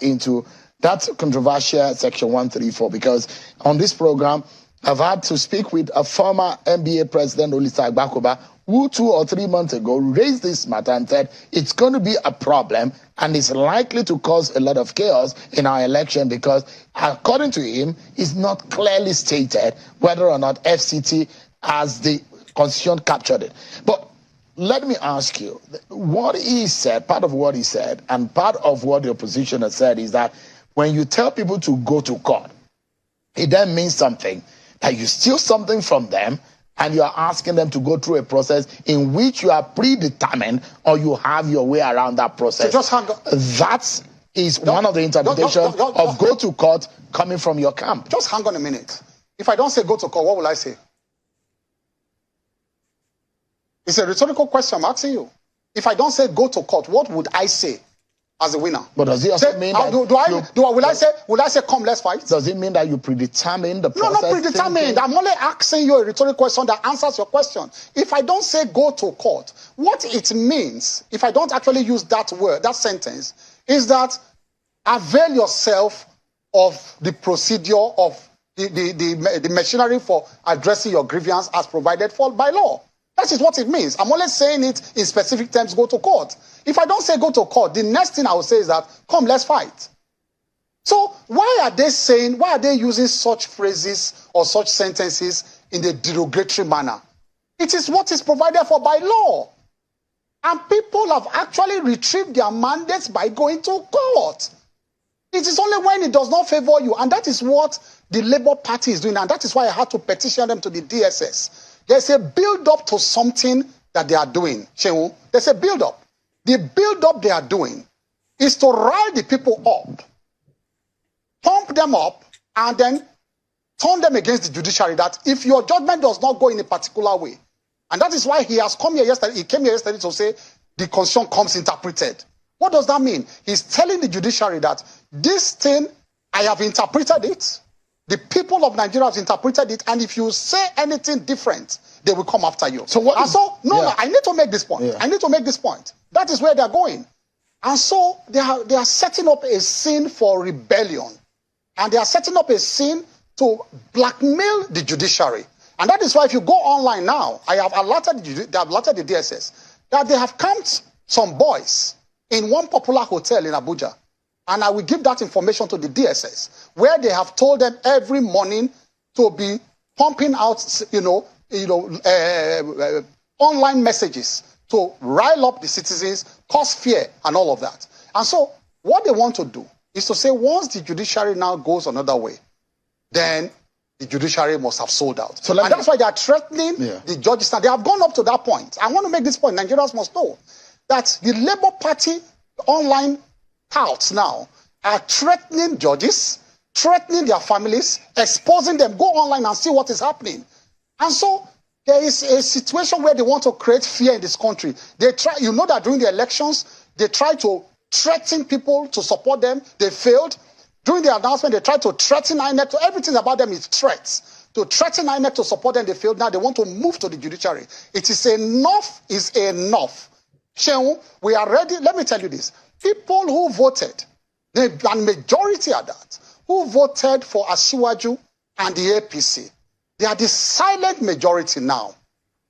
into that controversial Section 134, because on this program, I've had to speak with a former NBA president, Olisa Agbakoba, who 2 or 3 months ago raised this matter and said it's going to be a problem and it's likely to cause a lot of chaos in our election because, according to him, it's not clearly stated whether or not FCT, as the Constitution, captured it. But let me ask you, what he said, part of what he said, and part of what the opposition has said is that when you tell people to go to court, it then means something, that you steal something from them and you are asking them to go through a process in which you are predetermined or you have your way around that process. So just hang on. That is one of the interpretations of go to court coming from your camp. Just hang on a minute. If I don't say go to court, what will I say? It's a rhetorical question I'm asking you. If I don't say go to court, what would I say as a winner? But does it also mean that will I say come, let's fight? Does it mean that you predetermine the process? No, not predetermined. I'm only asking you a rhetorical question that answers your question. If I don't say go to court, what it means, if I don't actually use that word, that sentence, is that avail yourself of the procedure of the machinery for addressing your grievance as provided for by law. That is what it means. I'm only saying it in specific terms, go to court. If I don't say go to court, the next thing I will say is that, come, let's fight. So why are they using such phrases or such sentences in a derogatory manner? It is what is provided for by law. And people have actually retrieved their mandates by going to court. It is only when it does not favor you. And that is what the Labour Party is doing. And that is why I had to petition them to the DSS. There's a build-up to something that they are doing. Shehu, there's a build-up. The build-up they are doing is to rile the people up, pump them up, and then turn them against the judiciary, that if your judgment does not go in a particular way, and that is why he came here yesterday to say the Constitution comes interpreted. What does that mean? He's telling the judiciary that this thing, I have interpreted it, the people of Nigeria have interpreted it, and if you say anything different, they will come after you. So what? No, I need to make this point. I need to make this point. That is where they are going. And so they are setting up a scene for rebellion. And they are setting up a scene to blackmail the judiciary. And that is why if you go online now, I have alerted the DSS that they have camped some boys in one popular hotel in Abuja. And I will give that information to the DSS, where they have told them every morning to be pumping out, online messages to rile up the citizens, cause fear, and all of that. And so what they want to do is to say once the judiciary now goes another way, then the judiciary must have sold out. So that's why they are threatening the judges. Now, they have gone up to that point. I want to make this point. Nigerians must know that the Labour Party online touts now are threatening judges, threatening their families, exposing them. Go online and see what is happening. And so there is a situation where they want to create fear in this country. They try, you know that during the elections, they tried to threaten people to support them. They failed. During the announcement, they tried to threaten INEC. So everything about them is threats. To threaten INEC to support them, they failed. Now they want to move to the judiciary. It is enough is enough. Shehu, we are ready. Let me tell you this. People who voted, the majority of that, who voted for Asiwaju and the APC, they are the silent majority now.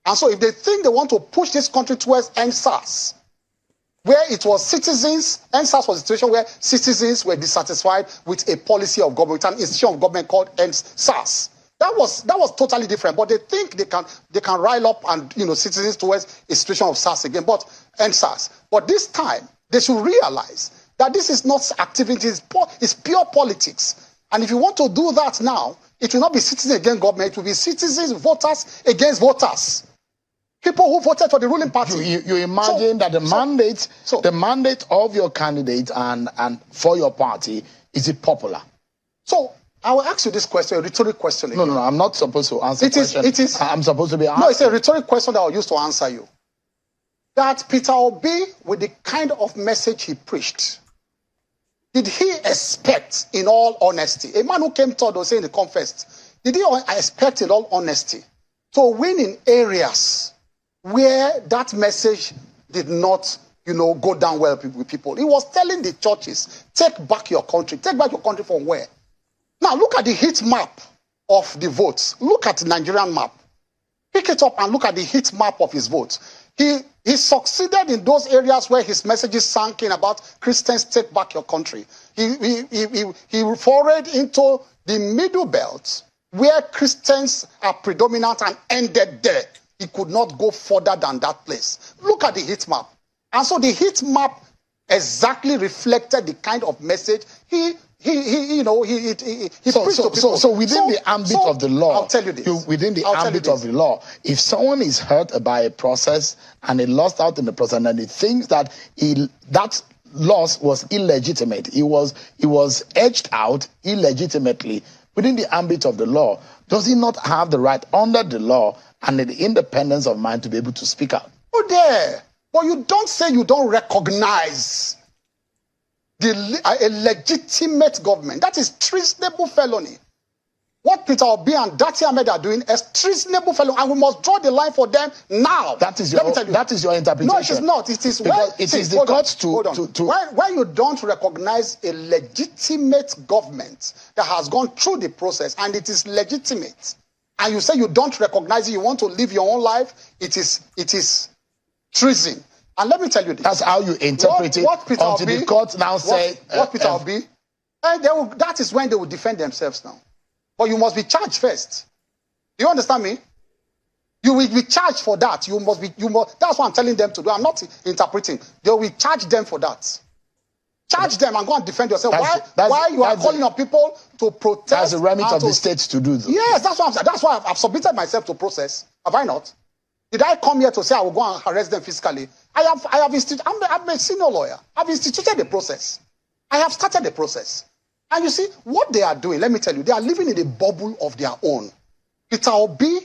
And so if they think they want to push this country towards NSAS, where it was citizens, NSAS was a situation where citizens were dissatisfied with a policy of government, an institution of government called NSAS. That was totally different. But they think they can rile up and citizens towards a situation of SARS again, but NSAS. But this time they should realize that this is not activity, it's pure politics. And if you want to do that now, it will not be citizens against government, it will be citizens, voters against voters. People who voted for the ruling party. You imagine that the mandate of your candidate and for your party, is it popular? So I will ask you this question, a rhetoric question again. No, I'm not supposed to answer I'm supposed to be asking. No, it's a rhetoric question that I'll use to answer you. That Peter Obi, with the kind of message he preached, did he expect, in all honesty, a man who came third or saying the confessed, did he expect, in all honesty, to win in areas where that message did not go down well with people. He was telling the churches, take back your country. Take back your country from where? Now, look at the heat map of the votes. Look at the Nigerian map. Pick it up and look at the heat map of his votes. He succeeded in those areas where his messages sank in about Christians take back your country. He forayed into the middle belt where Christians are predominant and ended there. He could not go further than that place. Look at the heat map. And so the heat map exactly reflected the kind of message he preached to people. So within the ambit of the law, I'll tell you this. Within the ambit of the law, if someone is hurt by a process and he lost out in the process and he thinks that that loss was illegitimate, he was edged out illegitimately within the ambit of the law, does he not have the right under the law and the independence of mind to be able to speak out? Oh, there. But you don't say you don't recognize a legitimate government. That is treasonable felony. What Peter Obi and Dati Ahmed are doing is treasonable felony, and we must draw the line for them now. That is your interpretation. No, it is not. It is the courts to when you don't recognize a legitimate government that has gone through the process and it is legitimate, and you say you don't recognize it, you want to live your own life, it is treason. And let me tell you this. That's how you interpret it until the court now say... What Peter Obi... that is when they will defend themselves now. But you must be charged first. Do you understand me? You will be charged for that. That's what I'm telling them to do. I'm not interpreting. They will charge them for that. Charge them and go and defend yourself. Why you are calling on people to protest? That's the remit of the states to do, though. Yes, that's what I'm saying. That's why I've submitted myself to process. Have I not? Did I come here to say I will go and arrest them physically? I'm a senior lawyer. I've instituted the process. I have started the process. And you see, what they are doing, let me tell you, they are living in a bubble of their own. Peter Obi,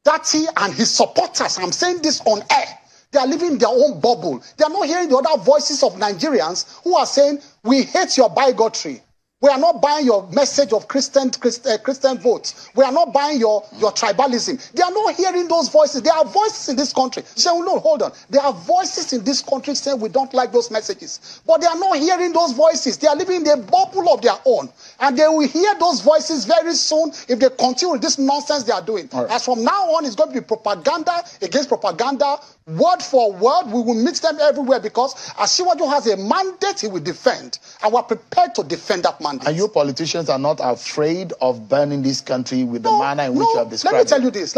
Dati, and his supporters, I'm saying this on air, they are living in their own bubble. They are not hearing the other voices of Nigerians who are saying, we hate your bigotry. We are not buying your message of Christian votes. We are not buying your tribalism. They are not hearing those voices. There are voices in this country. Say, oh, no, hold on. There are voices in this country saying we don't like those messages. But they are not hearing those voices. They are living in a bubble of their own. And they will hear those voices very soon if they continue with this nonsense they are doing. Right. As from now on, it's going to be propaganda against propaganda. Word for word, we will meet them everywhere because Asiwaju has a mandate he will defend. And we're prepared to defend that mandate. And you politicians are not afraid of burning this country with the manner in which you have described it. Let me tell you this.